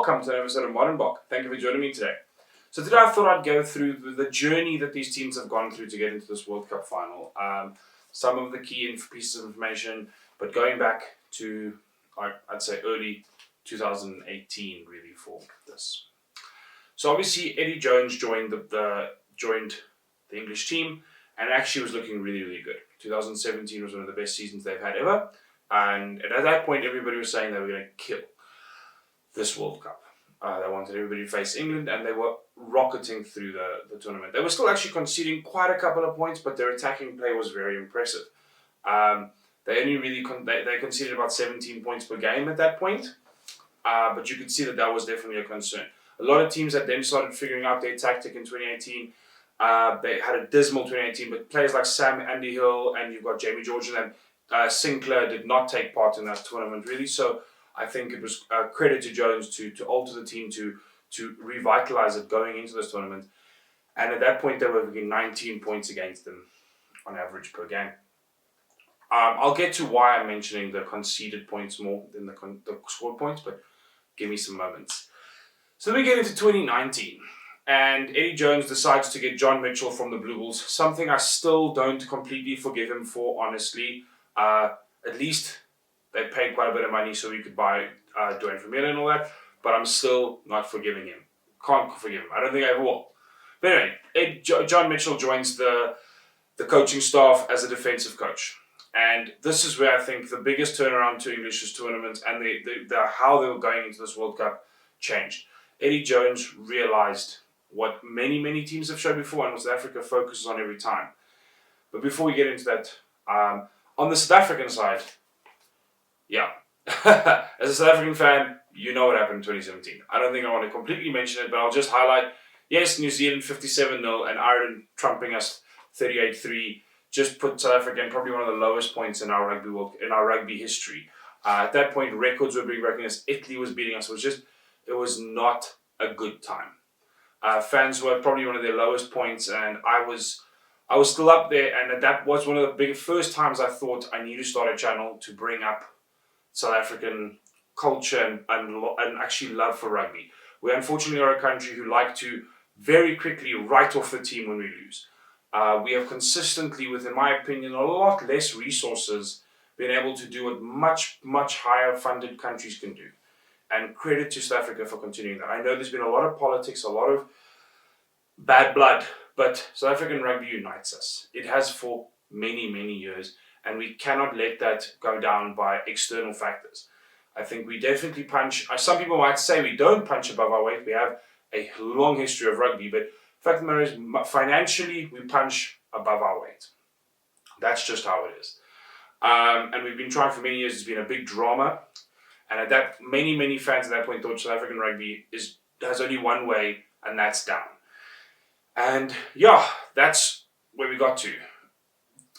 welcome to an episode of Modern Bok. Thank you for joining me today. So today I thought I'd go through the journey that these teams have gone through to get into this World Cup final. Some of the key pieces of information, but going back to, I'd say, early 2018 really for this. So obviously Eddie Jones joined the English team and actually was looking really, really good. 2017 was one of the best seasons they've had ever. And at that point, everybody was saying they were going to kill this World Cup. They wanted everybody to face England, and they were rocketing through the tournament. They were still actually conceding quite a couple of points, but their attacking play was very impressive. They only really they conceded about 17 points per game at that point, but you could see that was definitely a concern. A lot of teams had then started figuring out their tactic in 2018. They had a dismal 2018, but players like Sam Andy Hill and you've got Jamie George and Sinclair did not take part in that tournament really. So I think it was a credit to Jones to alter the team to revitalize it going into this tournament. And at that point, they were getting 19 points against them on average per game. I'll get to why I'm mentioning the conceded points more than the scored points, but give me some moments. So then we get into 2019, and Eddie Jones decides to get John Mitchell from the Blue Bulls, something I still don't completely forgive him for, honestly. At least they paid quite a bit of money so we could buy Dwayne Vermeulen and all that, but I'm still not forgiving him. Can't forgive him. I don't think I ever will. But anyway, John Mitchell joins the coaching staff as a defensive coach. And this is where I think the biggest turnaround to English's tournament and how they were going into this World Cup changed. Eddie Jones realized what many, many teams have shown before and what South Africa focuses on every time. But before we get into that, on the South African side, yeah, as a South African fan, you know what happened in 2017. I don't think I want to completely mention it, but I'll just highlight, yes, New Zealand 57-0 and Ireland trumping us 38-3 just put South Africa in probably one of the lowest points in our rugby history. At that point, records were being broken as Italy was beating us. It was not a good time. Fans were probably one of their lowest points, and I was still up there, and that was one of the first times I thought I need to start a channel to bring up South African culture and actually love for rugby. We unfortunately are a country who like to very quickly write off the team when we lose. We have consistently, within my opinion, a lot less resources been able to do what much, much higher funded countries can do. And credit to South Africa for continuing that. I know there's been a lot of politics, a lot of bad blood, but South African rugby unites us. It has for many, many years, and we cannot let that go down by external factors. I think we definitely punch, some people might say we don't punch above our weight. We have a long history of rugby, but the fact of the matter is financially we punch above our weight. That's just how it is. And we've been trying for many years. It's been a big drama. And at that, many fans at that point thought South African rugby has only one way, and that's down. And yeah, that's where we got to.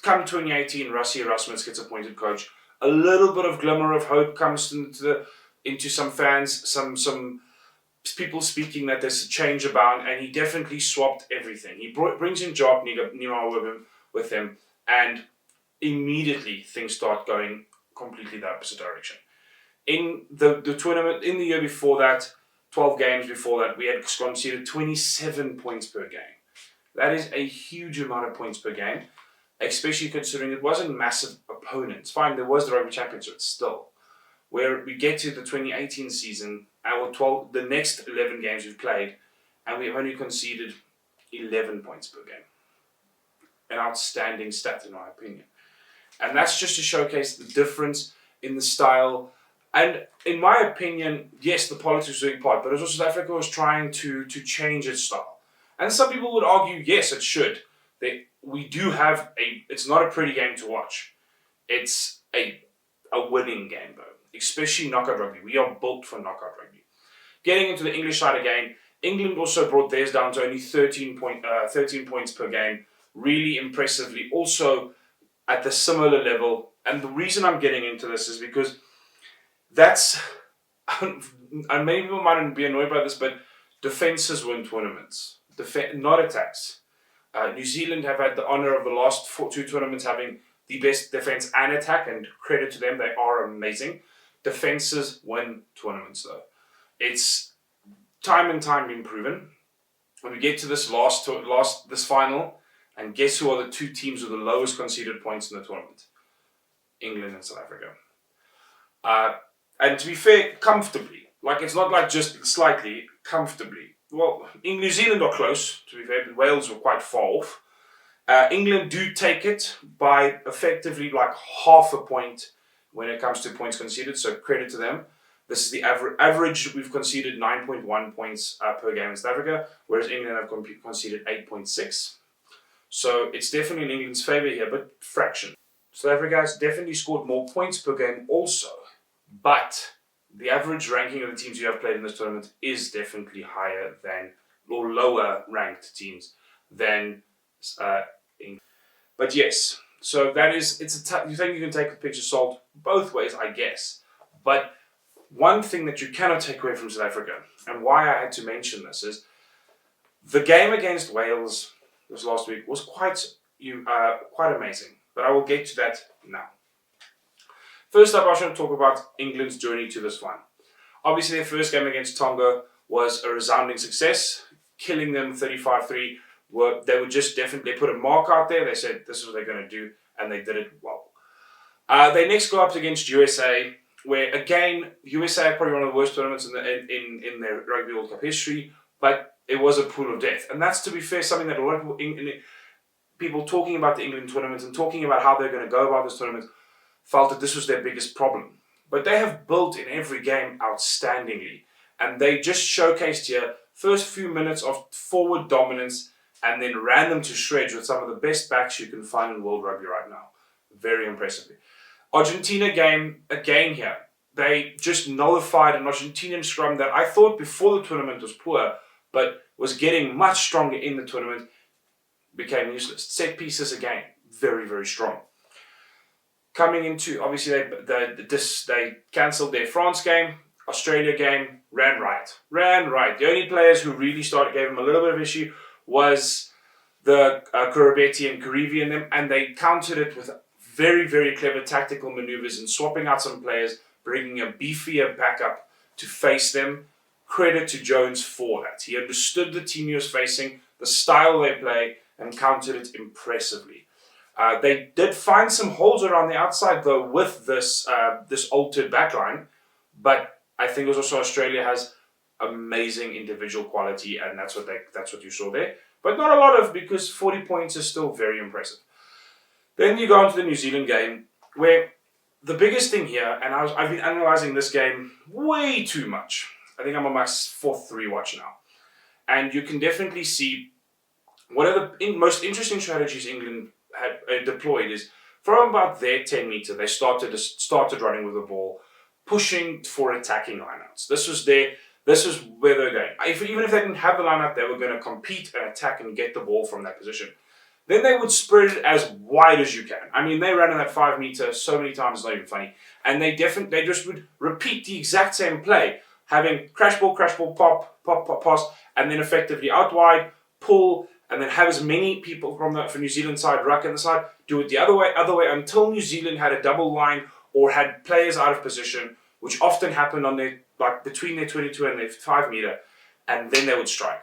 Come 2018, Rassie Erasmus gets appointed coach. A little bit of glimmer of hope comes into some fans, some people speaking that there's a change about, and he definitely swapped everything. He brings in Jock Nima with him, and immediately things start going completely the opposite direction. In the tournament, in the year before that, 12 games before that, we had conceded 27 points per game. That is a huge amount of points per game, especially considering it wasn't massive opponents. Fine, there was the Rugby Championship still. Where we get to the 2018 season, the next 11 games we've played, and we've only conceded 11 points per game. An outstanding stat, in my opinion. And that's just to showcase the difference in the style. And in my opinion, yes, the politics was a big part, but also South Africa was trying to change its style. And some people would argue, yes, it should. We do have it's not a pretty game to watch. It's a winning game, though, especially knockout rugby. We are built for knockout rugby. Getting into the English side again, England also brought theirs down to only 13 points per game, really impressively, also at the similar level. And the reason I'm getting into this is because that's, and many people might be annoyed by this, but defences win tournaments, not attacks. New Zealand have had the honour of the last two tournaments having the best defence and attack, and credit to them, they are amazing. Defences win tournaments though. It's time and time been proven. When we get to this this final, and guess who are the two teams with the lowest conceded points in the tournament? England and South Africa. And to be fair, comfortably. Like, it's not like just slightly, comfortably. Well, in New Zealand are close, to be fair, but Wales were quite far off. England do take it by effectively like half a point when it comes to points conceded, so credit to them. This is the average. We've conceded 9.1 points per game in South Africa, whereas England have conceded 8.6. So it's definitely in England's favour here, but fraction. South Africa has definitely scored more points per game also, but the average ranking of the teams you have played in this tournament is definitely higher than, or lower ranked teams than England. But yes, so that is, you think you can take a pinch of salt both ways, I guess. But one thing that you cannot take away from South Africa, and why I had to mention this, is the game against Wales this last week was quite amazing. But I will get to that now. First up, I want to talk about England's journey to this final. Obviously, their first game against Tonga was a resounding success, killing them 35-3. They put a mark out there. They said this is what they're going to do, and they did it well. They next go up against USA, where again, USA are probably one of the worst tournaments in their Rugby World Cup history, but it was a pool of death. And that's, to be fair, something that a lot of people talking about the England tournament and talking about how they're going to go about this tournament felt that this was their biggest problem. But they have built in every game outstandingly. And they just showcased here first few minutes of forward dominance and then ran them to shreds with some of the best backs you can find in world rugby right now. Very impressively. Argentina game, again here, they just nullified an Argentinian scrum that I thought before the tournament was poor, but was getting much stronger in the tournament, became useless. Set pieces again, very, very strong. Coming into, obviously, they cancelled their France game, Australia game, ran right. The only players who really gave them a little bit of issue was the Karabetti and Karivi in them, and they countered it with very, very clever tactical maneuvers and swapping out some players, bringing a beefier backup to face them. Credit to Jones for that. He understood the team he was facing, the style they play, and countered it impressively. They did find some holes around the outside, though, with this altered backline, but I think it was also Australia has amazing individual quality, and that's what you saw there. But not a lot of, because 40 points is still very impressive. Then you go on to the New Zealand game, where the biggest thing here, and I've been analysing this game way too much. I think I'm on my 4th rewatch now. And you can definitely see one of the most interesting strategies England had deployed is from about their 10 metre, they started running with the ball, pushing for attacking lineouts. This was where they're going. Even if they didn't have the lineout, they were going to compete and attack and get the ball from that position. Then they would spread it as wide as you can. I mean, they ran in that 5 metre so many times, it's not even funny. And they just would repeat the exact same play, having crash ball, pop, pass, and then effectively out wide, pull, and then have as many people from New Zealand side, ruck in the side, do it the other way, until New Zealand had a double line or had players out of position, which often happened on their, like, between their 22 and their 5 metre, and then they would strike.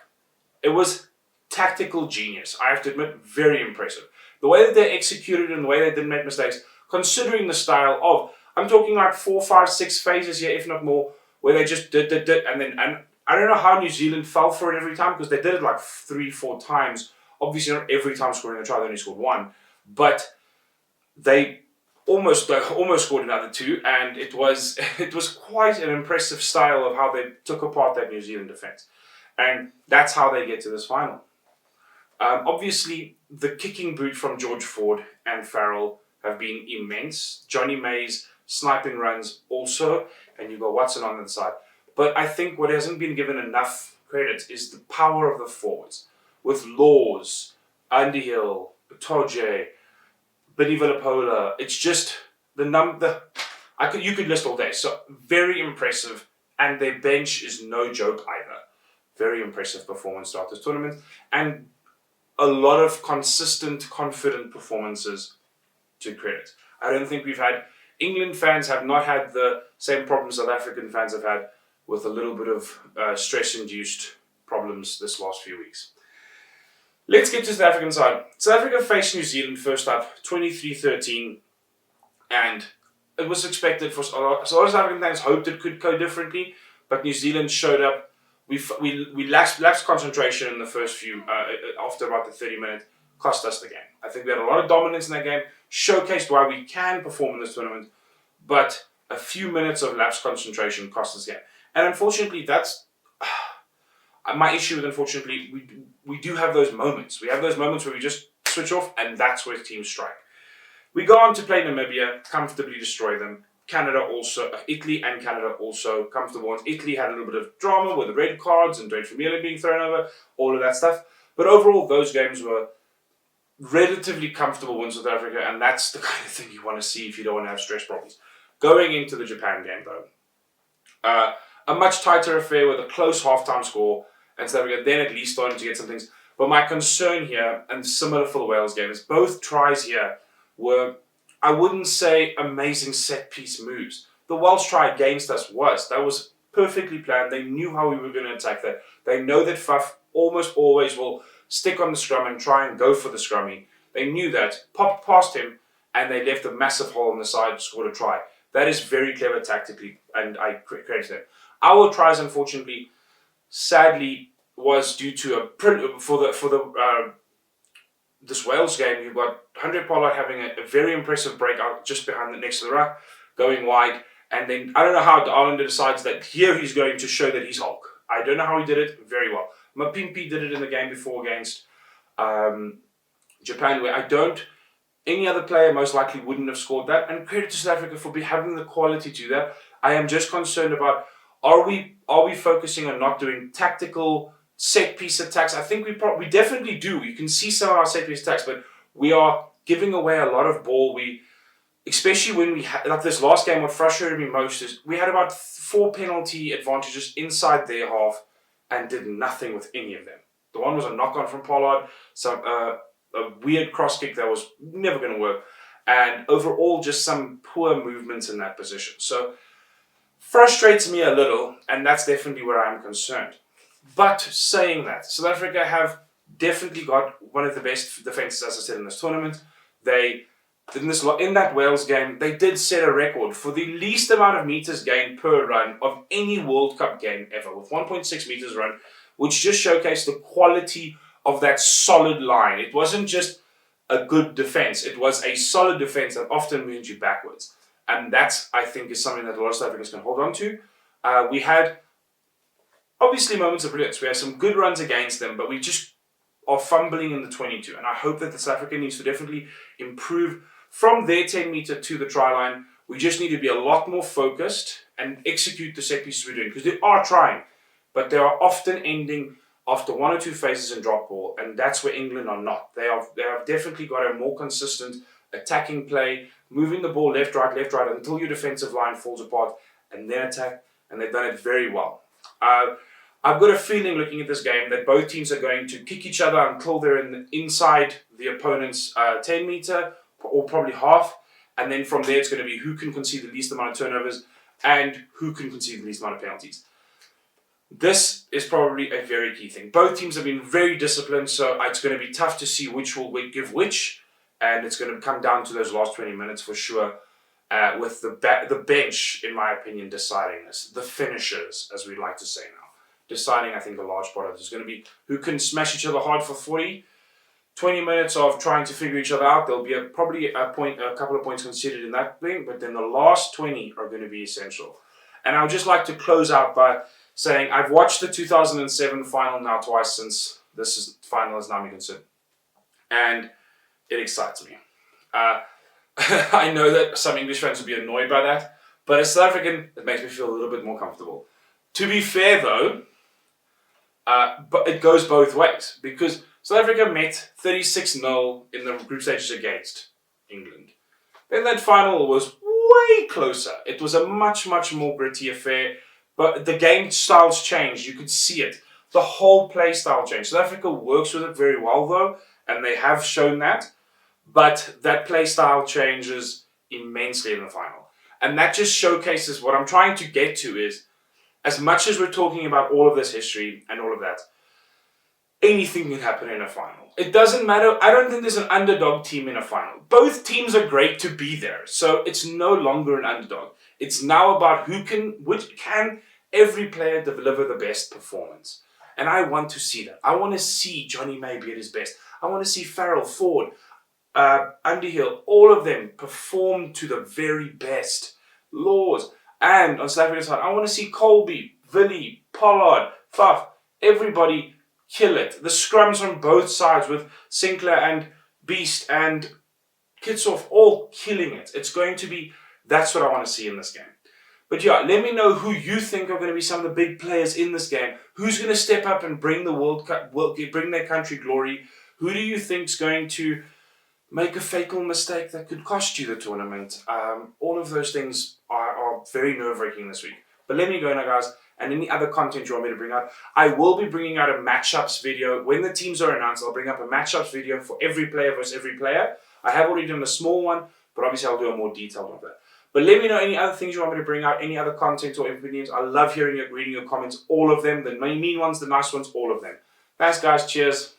It was tactical genius, I have to admit, very impressive. The way that they executed and the way they didn't make mistakes, considering the style of, I'm talking like 4, 5, 6 phases here, if not more, where they just did, and I don't know how New Zealand fell for it every time, because they did it like 3, 4 times. Obviously not every time scoring a try, they only scored 1, but they almost scored another 2, and it was quite an impressive style of how they took apart that New Zealand defence. And that's how they get to this final. Obviously, the kicking boot from George Ford and Farrell have been immense. Johnny May's sniping runs also, and you've got Watson on the side. But I think what hasn't been given enough credit is the power of the forwards. With Laws, Underhill, Toje, Billy Villapola, it's just you could list all day. So very impressive, and their bench is no joke either. Very impressive performance throughout this tournament, and a lot of consistent, confident performances to credit. I don't think England fans have not had the same problems South African fans have had. with a little bit of stress-induced problems this last few weeks. Let's get to the South African side. South Africa faced New Zealand first up, 23-13, and it was expected for a lot of South African fans hoped it could go differently, but New Zealand showed up. We lapsed concentration in the first few, after about the 30 minutes, cost us the game. I think we had a lot of dominance in that game, showcased why we can perform in this tournament, but a few minutes of lapsed concentration cost us the game. And unfortunately, that's my issue with, unfortunately, we do have those moments. We have those moments where we just switch off, and that's where teams strike. We go on to play Namibia, comfortably destroy them. Italy and Canada also comfortable ones. Italy had a little bit of drama with the red cards and Dwayne Famila being thrown over, all of that stuff. But overall, those games were relatively comfortable wins with Africa, and that's the kind of thing you want to see if you don't want to have stress problems. Going into the Japan game, though, a much tighter affair with a close halftime score, and South Africa then at least starting to get some things. But my concern here, and similar for the Wales game, is both tries here were, I wouldn't say amazing set-piece moves. The Welsh try against us was perfectly planned. They knew how we were going to attack that. They know that Faf almost always will stick on the scrum and try and go for the scrummy. They knew that, popped past him, and they left a massive hole on the side, scored a try. That is very clever tactically, and I credit them. Our tries, unfortunately, sadly, was due to this Wales game. You've got Andre Pollard having a very impressive breakout just behind next to the ruck, going wide, and then I don't know how the Islander decides that here he's going to show that he's Hulk. I don't know how he did it very well. Mapimpi did it in the game before against Japan, where any other player most likely wouldn't have scored that, and credit to South Africa for having the quality to do that. I am just concerned about, are we focusing on not doing tactical set-piece attacks? I think we definitely do. You can see some of our set-piece attacks, but we are giving away a lot of ball. Especially when we had, like this last game, what frustrated me most is we had about 4 penalty advantages inside their half and did nothing with any of them. The one was a knock-on from Pollard, a weird cross-kick that was never going to work, and overall just some poor movements in that position. So, frustrates me a little, and that's definitely where I'm concerned. But saying that, South Africa have definitely got one of the best defences, as I said, in this tournament. In that Wales game, they did set a record for the least amount of meters gained per run of any World Cup game ever, with 1.6 meters run, which just showcased the quality of that solid line. It wasn't just a good defence, it was a solid defence that often moved you backwards. And that's, I think, is something that a lot of South Africans can hold on to. We had, obviously, moments of brilliance. We had some good runs against them, but we just are fumbling in the 22. And I hope that the South Africa needs to definitely improve from their 10-metre to the try line. We just need to be a lot more focused and execute the set pieces we're doing, because they are trying, but they are often ending after 1 or 2 phases in drop ball, and that's where England are not. They have definitely got a more consistent attacking play, moving the ball left, right, until your defensive line falls apart, and then attack, and they've done it very well. I've got a feeling, looking at this game, that both teams are going to kick each other until they're inside the opponent's 10-metre, or probably half, and then from there it's going to be who can concede the least amount of turnovers and who can concede the least amount of penalties. This is probably a very key thing. Both teams have been very disciplined, so it's going to be tough to see which will give which, and it's going to come down to those last 20 minutes for sure, with the bench, in my opinion, deciding this. The finishers, as we like to say now, deciding, I think, a large part of it is going to be who can smash each other hard for 20 minutes of trying to figure each other out. There'll be probably a couple of points considered in that thing, but then the last 20 are going to be essential. And I would just like to close out by saying I've watched the 2007 final now twice since final has now been considered, and it excites me. I know that some English fans will be annoyed by that, but as South African, it makes me feel a little bit more comfortable. To be fair though, but it goes both ways, because South Africa met 36-0 in the group stages against England. Then that final was way closer. It was a much, much more gritty affair, but the game styles changed. You could see it. The whole play style changed. South Africa works with it very well though, and they have shown that, but that play style changes immensely in the final. And that just showcases what I'm trying to get to is, as much as we're talking about all of this history and all of that, anything can happen in a final. It doesn't matter. I don't think there's an underdog team in a final. Both teams are great to be there. So it's no longer an underdog. It's now about which can every player deliver the best performance. And I want to see that. I want to see Johnny May be at his best. I want to see Farrell, Ford, Underhill, all of them perform to the very best. Laws. And on South Africa's side, I want to see Colby, Villy, Pollard, Faf, everybody kill it. The scrums on both sides with Sinclair and Beast and Kitsoff all killing it. It's going to be, that's what I want to see in this game. But yeah, let me know who you think are going to be some of the big players in this game. Who's going to step up and bring the World Cup, bring their country glory? Who do you think is going to make a fatal mistake that could cost you the tournament? All of those things are very nerve-wracking this week. But let me go now, guys. And any other content you want me to bring out, I will be bringing out a matchups video. When the teams are announced, I'll bring up a matchups video for every player versus every player. I have already done a small one, but obviously I'll do a more detailed one of that. But let me know any other things you want me to bring out, any other content or opinions. I love reading your comments, all of them, the mean ones, the nice ones, all of them. Thanks, guys. Cheers.